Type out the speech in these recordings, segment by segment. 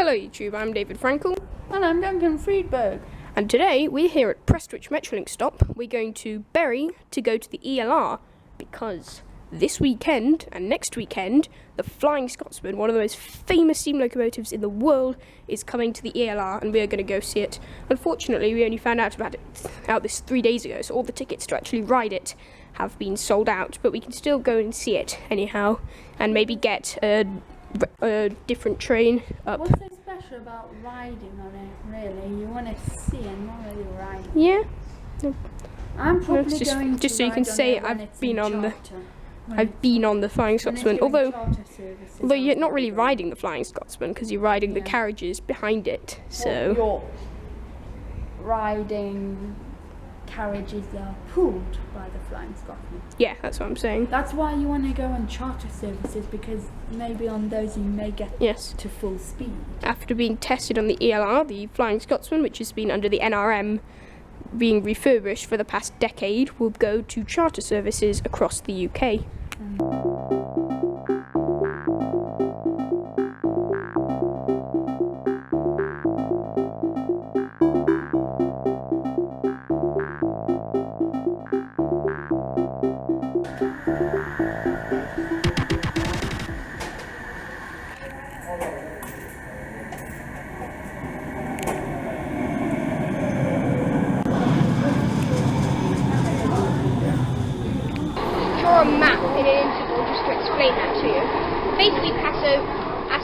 Hello YouTube, I'm David Frankal. And I'm Duncan Friedberg. And today we're here at Prestwich Metrolink stop. We're going to Bury to go to the ELR because this weekend and next weekend the Flying Scotsman, one of the most famous steam locomotives in the world, is coming to the ELR and we are going to go see it. Unfortunately, we only found out about it this 3 days ago, so all the tickets to actually ride it have been sold out, but we can still go and see it anyhow and maybe get a different train up. What's so special about riding on it, really? You want to see and not really ride. Yeah. I'm probably going to just so you can say I've been on the Flying Scotsman, although you're not really riding the Flying Scotsman because you're riding the carriages behind it. So you're riding carriages that are pulled by the Flying Scotsman. Yeah, that's what I'm saying. That's why you want to go on charter services, because maybe on those you may get to full speed. After being tested on the ELR, the Flying Scotsman, which has been under the NRM being refurbished for the past decade, will go to charter services across the UK. A map in an interval just to explain that to you. Basically, pass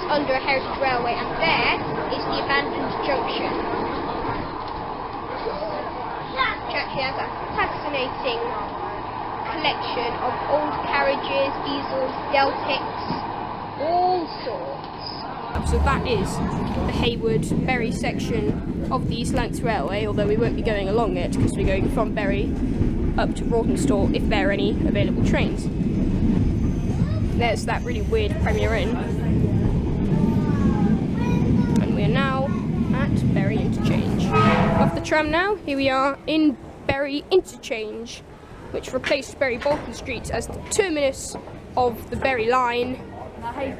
under a heritage railway, and there is the abandoned junction, which actually has a fascinating collection of old carriages, diesels, Deltics, all sorts. So that is the Haywood-Bury section of the East Lancs Railway, although we won't be going along it because we're going from Bury up to Rawtenstall if there are any available trains. There's that really weird Premier Inn. And we're now at Bury Interchange. Off the tram now, here we are in Bury Interchange, which replaced Bury Bolton Street as the terminus of the Bury line.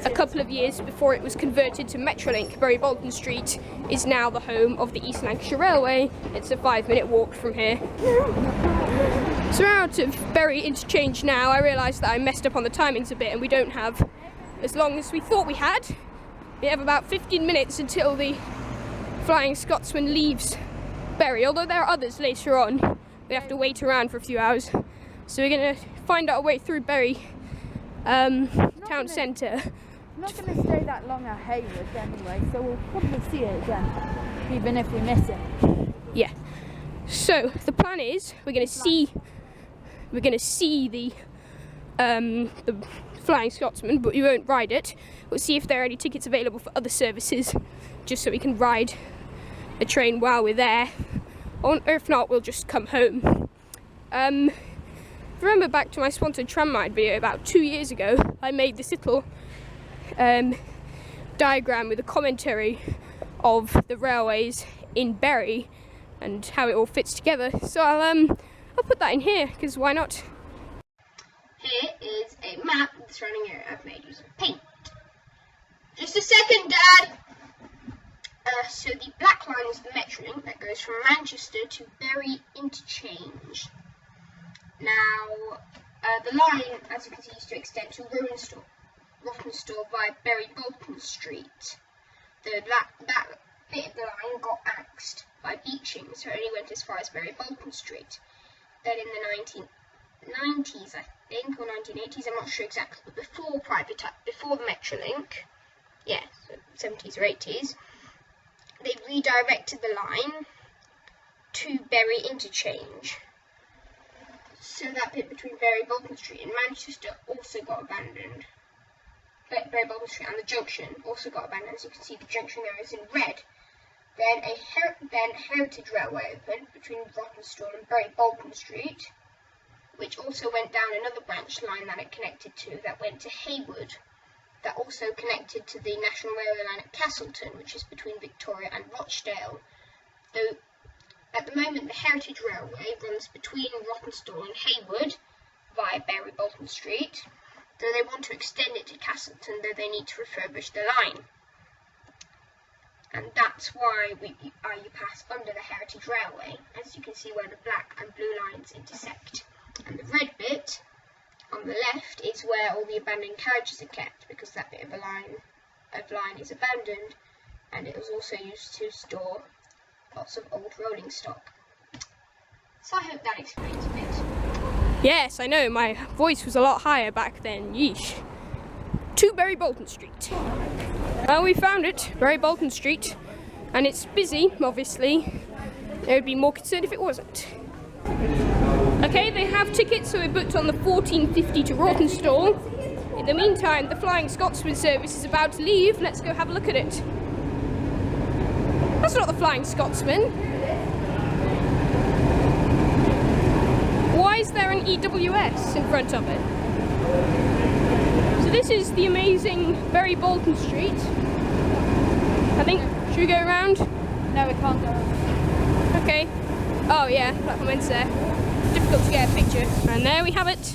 A couple of years before it was converted to Metrolink, Bury Bolton Street is now the home of the East Lancashire Railway. It's a 5-minute walk from here. So we're out of Bury Interchange now. I realised that I messed up on the timings a bit and we don't have as long as we thought we had. We have about 15 minutes until the Flying Scotsman leaves Bury, although there are others later on. We have to wait around for a few hours. So we're going to find our way through Bury town centre. I'm not going to stay that long at Haywood anyway, so we'll probably see it again, even if we miss it. Yeah. So the plan is we're going to see the Flying Scotsman, but we won't ride it. We'll see if there are any tickets available for other services, just so we can ride a train while we're there. Or if not, we'll just come home. Remember back to my sponsored tram ride video about 2 years ago, I made this little diagram with a commentary of the railways in Bury and how it all fits together. So I'll put that in here, because why not? Here is a map of the surrounding area I've made using paint. Just a second, Dad! So the black line is the Metrolink that goes from Manchester to Bury Interchange. Now, the line, as you can see, used to extend to Rawtenstall via Bury Bolton Street. That bit of the line got axed by beaching, so it only went as far as Bury Bolton Street. Then in the 1990s, I think, or 1980s, I'm not sure exactly, but before the Metrolink, so 70s or 80s, they redirected the line to Bury Interchange. So that bit between Bury Bolton Street and Manchester also got abandoned. Bury Bolton Street and the junction also got abandoned. As you can see, the junction there is in red. Then Heritage Railway opened between Rawtenstall and Bury Bolton Street, which also went down another branch line that it connected to, that went to Haywood, that also connected to the National Railway line at Castleton, which is between Victoria and Rochdale. Though at the moment, the Heritage Railway runs between Rawtenstall and Haywood via Bury Bolton Street, though they want to extend it to Castleton, though they need to refurbish the line. and that's why you pass under the Heritage Railway, as you can see where the black and blue lines intersect. And the red bit on the left is where all the abandoned carriages are kept, because that bit of line is abandoned, and it was also used to store lots of old rolling stock. So I hope that explains a bit. Yes, I know, my voice was a lot higher back then, yeesh. To Bury Bolton Street. Well, we found it, Bury Bolton Street, and it's busy, obviously. I would be more concerned if it wasn't. Okay, they have tickets, so we booked on the 14:50 to Rawtenstall. In the meantime, the Flying Scotsman service is about to leave. Let's go have a look at it. That's not the Flying Scotsman. Why is there an EWS in front of it? So this is the amazing Bury Bolton Street. I think, should we go around? No, we can't go. Okay. Oh yeah, platform ends there. Difficult to get a picture. And there we have it,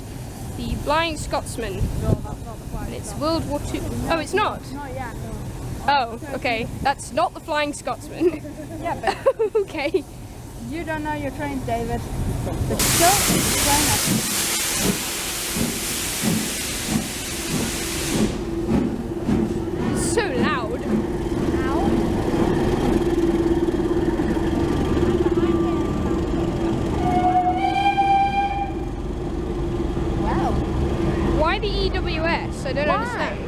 the Flying Scotsman. No, that's not the Flying And it's World War II. Oh, it's not? Not yet, no. Oh, okay. That's not the Flying Scotsman. Yeah, but Okay. you don't know your trains, David. But still, train up. It's so loud. Wow. Why the EWS? I don't understand.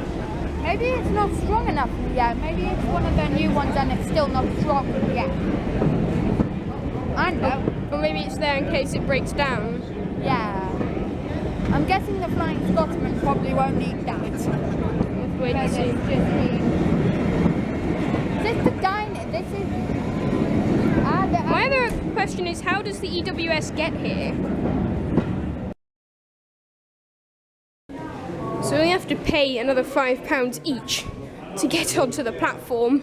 Maybe it's not strong enough yet. Maybe it's one of the new ones and it's still not strong yet. I know. But maybe it's there in case it breaks down. Yeah. I'm guessing the Flying Scotsman probably won't need that. Let's wait and Because see. it's just this is the diner. This is. My other question is, how does the EWS get here? So we have to pay another £5 each to get onto the platform.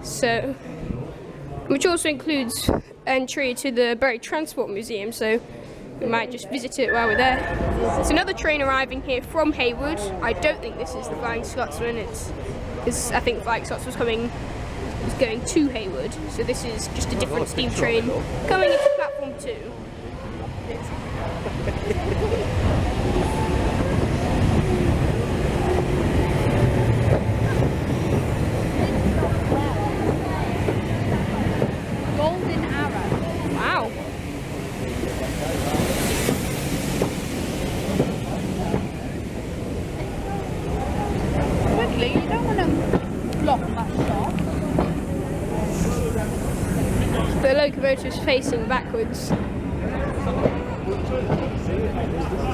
So, which also includes entry to the Bury Transport Museum, so we might just visit it while we're there. There's another train arriving here from Haywood. I don't think this is the Flying Scotsman, because I think Flying Scotsman was going to Haywood, so this is just a different steam train coming into platform 2. Golden Arrow. Wow. Quickly, you don't want to block that stop. The locomotive is facing backwards.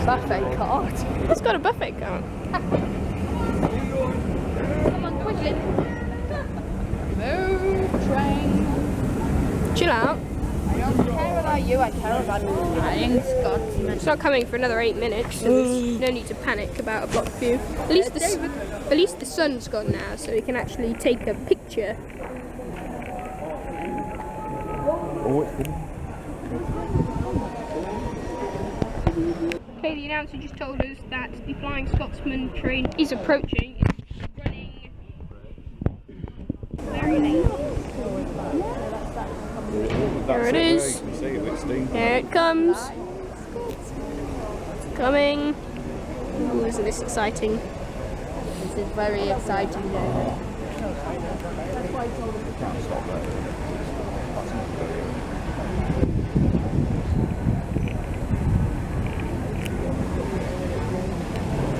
Buffet cart. It's got a buffet cart. Come on, quickly. Move, train. Chill out. I don't care about you, I care about the Flying Scotsman. It's not coming for another 8 minutes, so there's no need to panic about a block view. At least the sun's gone now, so we can actually take a picture. Okay, the announcer just told us that the Flying Scotsman train is approaching. It's running very late. There it is. Here it comes. It's coming. Ooh, isn't this exciting? This is very exciting, David.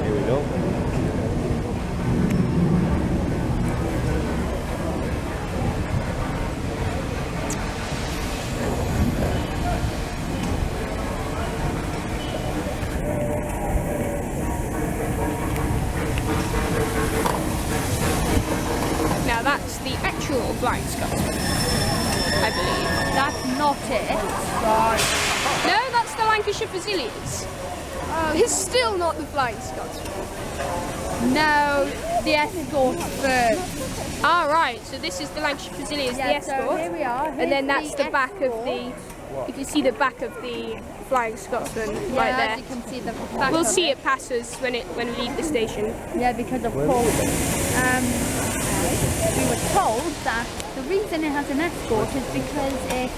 Here we go. Now that's the actual Flying Scotsman, I believe. That's not it. No, that's the Lancashire Fusiliers. It's still not the Flying Scotsman. No, the escort first. Ah, right. So this is the Lancashire Fusiliers, the Yeah, so escort, here we are. and then Here's that's the back of escort. the. You can see the back of the Flying Scotsman Yeah, right as there. you can see the back We'll of see it pass us when we leave the station. Yeah, because of course. we were told that the reason it has an escort is because its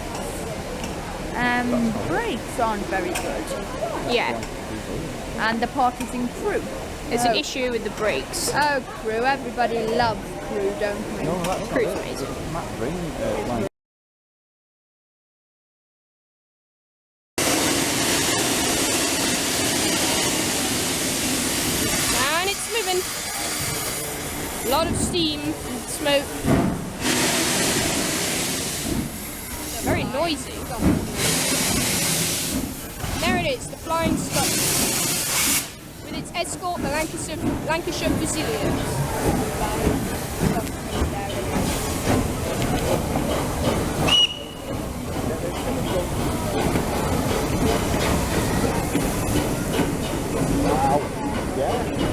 brakes aren't very good, Yeah, and the part is in crew. there's an issue with the brakes. Oh, crew! Everybody loves crew, don't we? No, that's Cruise not it. amazing. Matt Ring, line. And it's moving. A lot of steam and smoke. They're very noisy. There it is, the Flying Scotsman. With its escort, the Lancashire Fusiliers.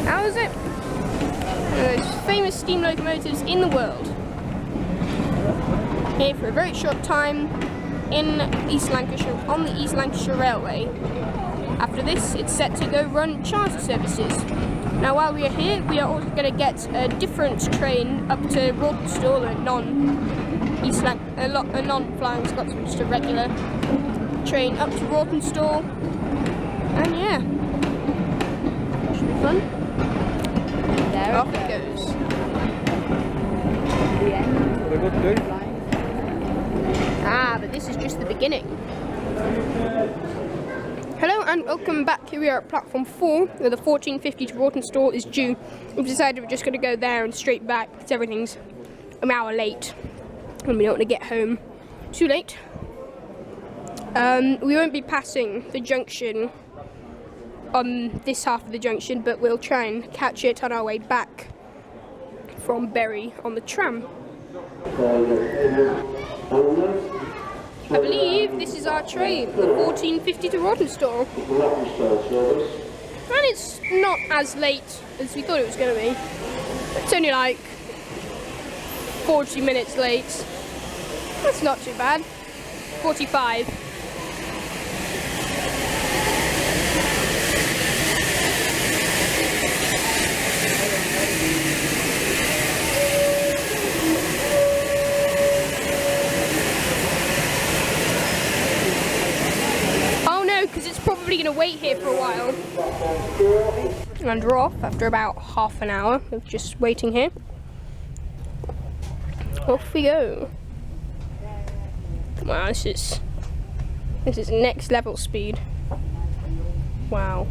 How is it? One of those famous steam locomotives in the world. Here for a very short time in East Lancashire, on the East Lancashire Railway. After this, it's set to go run charter services. Now, while we are here, we are also going to get a different train up to Rawtenstall, a non-Flying Scotsman, just a regular train up to Rawtenstall. And yeah, should be fun. There Off it goes. The end. Ah, but this is just the beginning. Hello and welcome back. Here we are at platform 4, where the 14:50 to Rawtenstall is due. We've decided we're just going to go there and straight back because everything's an hour late and we don't want to get home too late. We won't be passing the junction on this half of the junction, but we'll try and catch it on our way back from Bury on the tram. I believe this is our train, the 14:50 to Rawtenstall. And it's not as late as we thought it was going to be. It's only like 40 minutes late. That's not too bad. 45. Because it's probably going to wait here for a while. And we're off after about half an hour of just waiting here. Off we go. Wow, this is next level speed. Wow.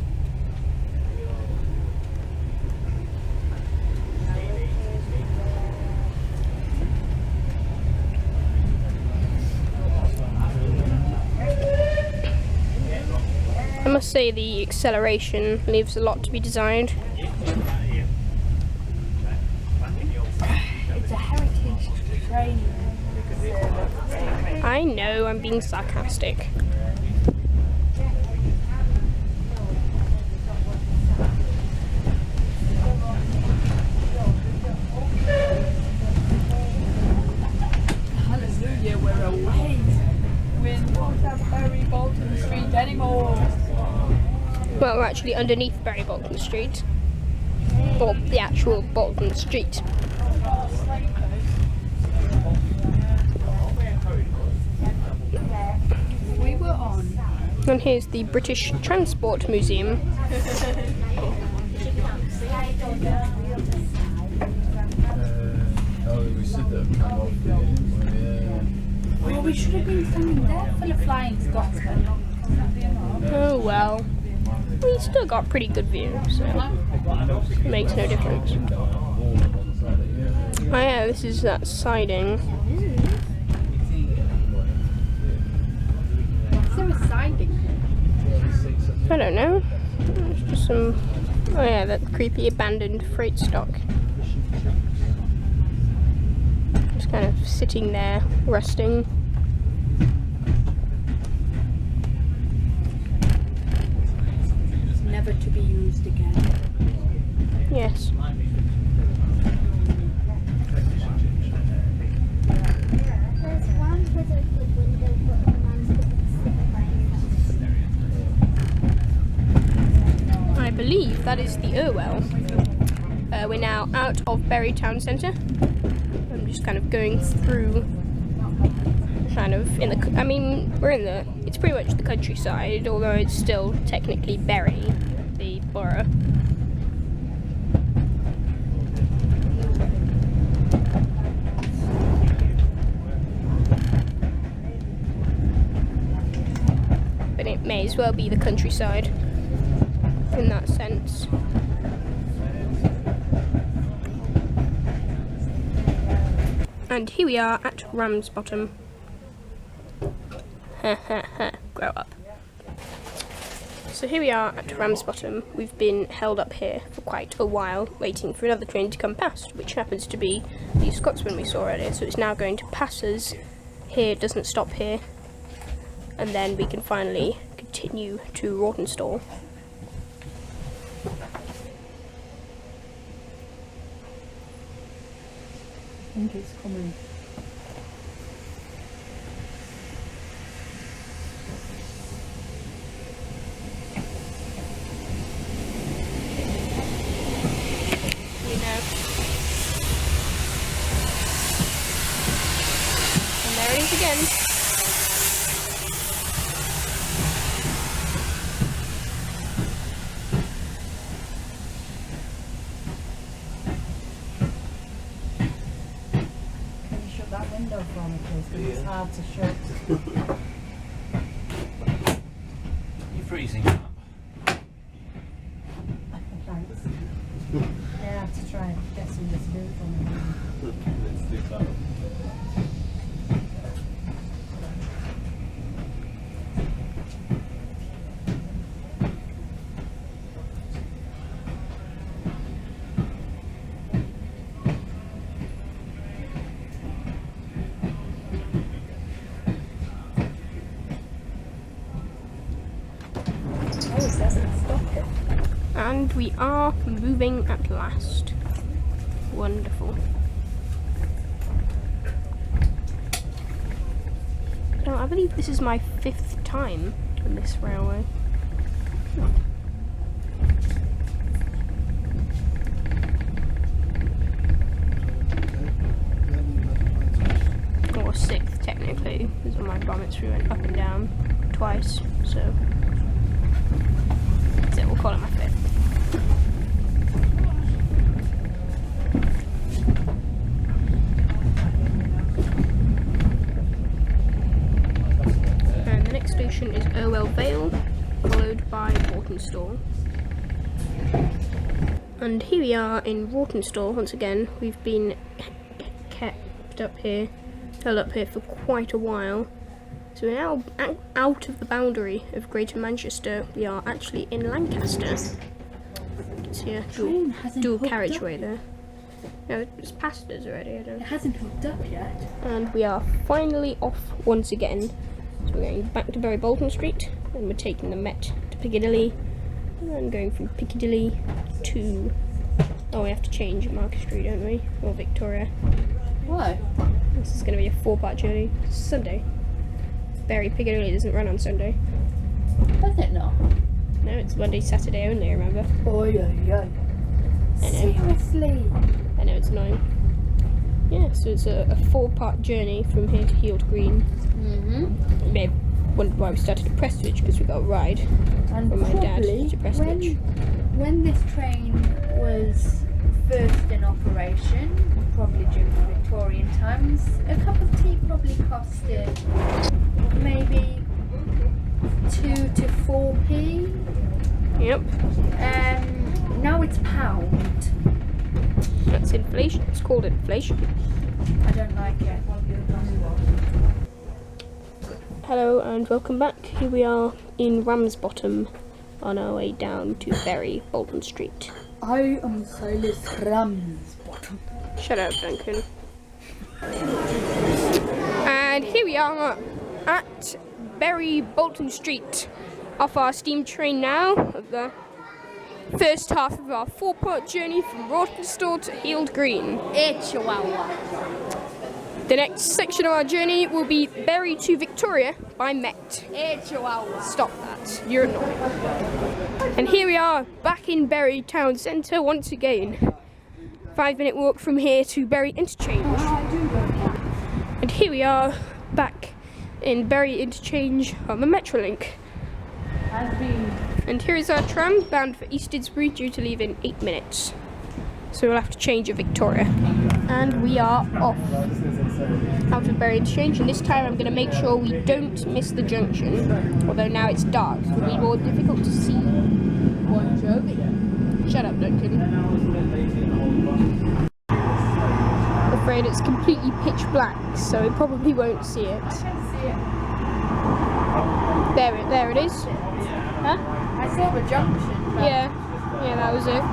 I must say the acceleration leaves a lot to be desired. It's a heritage train. I know, I'm being sarcastic. Hallelujah, we're away. We're not at Bury Bolton Street anymore. Well, we're actually underneath Bury Bolton Street. Or the actual Bolton Street. We were on. And here's the British Transport Museum. Oh, we should have been standing there for the Flying Scotsman. Oh well. We still got pretty good view, so it makes no difference. Oh yeah, this is that siding. Is there a siding? I don't know. It's just some... Oh yeah, that creepy abandoned freight stock. Just kind of sitting there, resting. Never to be used again. Yes. There's one protected window for a man's I believe that is the Irwell. We're now out of Bury town centre. I'm just kind of going through, kind of in the, I mean, we're in the, it's pretty much the countryside, although it's still technically Bury, the borough. But it may as well be the countryside in that sense. And here we are at Ramsbottom. Grow up. So here we are at Ramsbottom. We've been held up here for quite a while, waiting for another train to come past, which happens to be the Scotsman we saw earlier. So it's now going to pass us here, it doesn't stop here, and then we can finally continue to Rawtenstall. I think it's coming. You know. And there it is again. That window for me, please, because it's hard to shut. You're freezing up. Thanks. Yeah, I have to try and get somebody to do it for me. Let's do that. And we are moving at last. Wonderful. Now, I believe this is my 5th time on this railway. Or 6th technically, because on my vomits we went up and down twice, so we'll call it my 5th. And the next station is Irwell Vale, followed by Rawtenstall. And here we are in Rawtenstall once again. We've been kept up here, held up here for quite a while. So we're now out of the boundary of Greater Manchester. We are actually in Lancaster. See a dual carriageway there. No, it's past us already, I don't know. It hasn't hooked up yet. And we are finally off once again. So we're going back to Bury Bolton Street, and we're taking the Met to Piccadilly, and then going from Piccadilly to... Oh, we have to change at Market Street, don't we? Or Victoria. Why? This is going to be a 4-part journey. It's Sunday. Bury Piccadilly doesn't run on Sunday. Does it not? No, it's Monday, Saturday only, remember? Oh, yeah. I know. Seriously? I know, it's annoying. Yeah, so it's a 4-part journey from here to Heald Green. Mm-hmm. You may have wondered why we started at Prestwich, because we got a ride And from my dad probably to Prestwich. when this train was first in operation, probably during Victorian times, a cup of tea probably costed maybe 2 to 4p. Yep, Now it's pound. that's inflation. It's called inflation. I don't like it. Hello and welcome back. Here we are in Ramsbottom on our way down to Bury Bolton Street. I am Silas Ramsbottom. Shut up, Duncan. And here we are at Bury Bolton Street, off our steam train now, of the first half of our 4-part journey from Rawtenstall to Heald Green. Chihuahua. The next section of our journey will be Bury to Victoria by Met. Chihuahua. Stop that, you're annoying. And here we are, back in Bury town centre once again. 5-minute walk from here to Bury Interchange. And here we are back in Bury Interchange on the Metrolink. And here is our tram bound for East Didsbury, due to leave in 8 minutes. So we'll have to change at Victoria. And we are off out of Bury Interchange, and this time I'm going to make sure we don't miss the junction. Although now it's dark, so it'll be more difficult to see. Shut up, Duncan. I'm afraid it's completely pitch black, so we probably won't see it. There it is. Huh? I saw the junction. Yeah, that was it.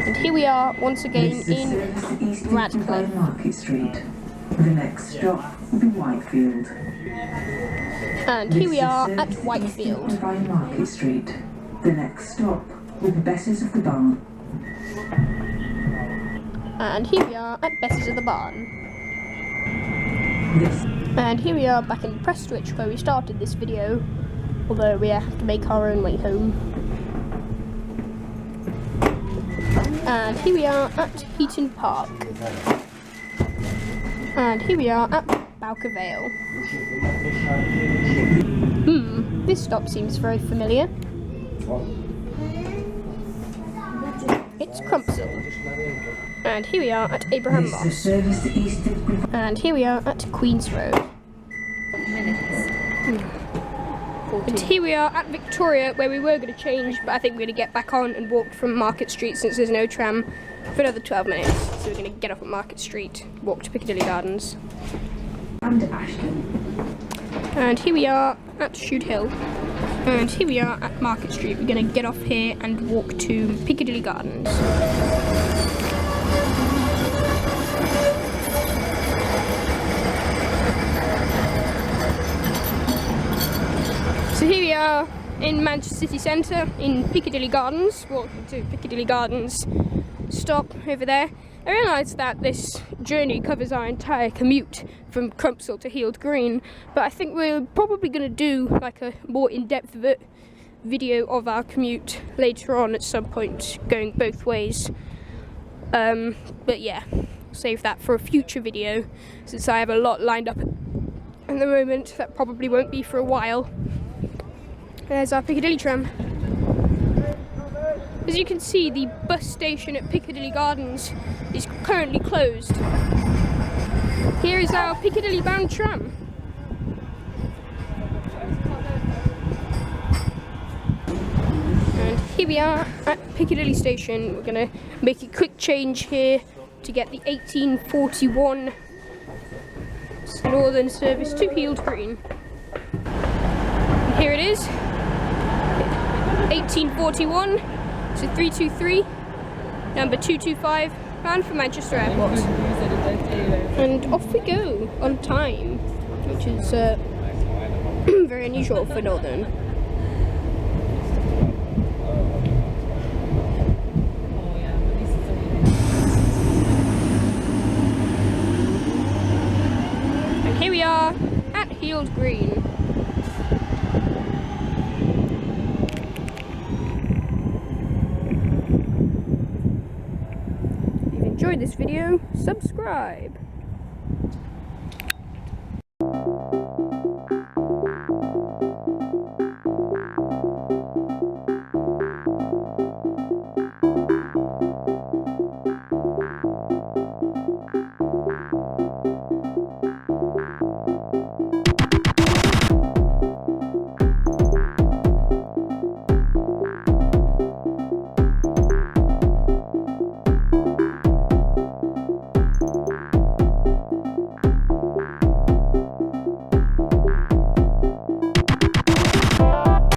And here we are once again in Rawtenstall. Market Street. The next stop will be Whitefield. And here we are at Whitefield. Flying Market Street. The next stop will be Bess's of the Barn. And here we are at Bess's of the Barn. And here we are back in Prestwich, where we started this video, although we have to make our own way home. And here we are at Heaton Park. And here we are at Bowker Vale. This stop seems very familiar. It's Crumpsall. And here we are at Abraham Moss. And here we are at Queen's Road. And here we are at Victoria, where we were going to change, but I think we're going to get back on and walk from Market Street since there's no tram for another 12 minutes. So we're going to get off at Market Street, walk to Piccadilly Gardens. And Ashton. And here we are at Shoot Hill. And here we are at Market Street. We're going to get off here and walk to Piccadilly Gardens. So here we are in Manchester City Centre in Piccadilly Gardens, walking to Piccadilly Gardens stop over there. I realised that this journey covers our entire commute from Crumpsall to Heald Green, but I think we're probably going to do like a more in-depth video of our commute later on at some point, going both ways. But yeah, save that for a future video, since I have a lot lined up at the moment that probably won't be for a while. There's our Piccadilly tram. As you can see, the bus station at Piccadilly Gardens is currently closed. Here is our Piccadilly bound tram. And here we are at Piccadilly station. We're going to make a quick change here to get the 1841 Northern service to Heald Green. And here it is. 1841 to 323, number 225, bound for Manchester Airport. And off we go on time, which is very unusual for Northern. And here we are at Heald Green. Enjoyed this video, subscribe.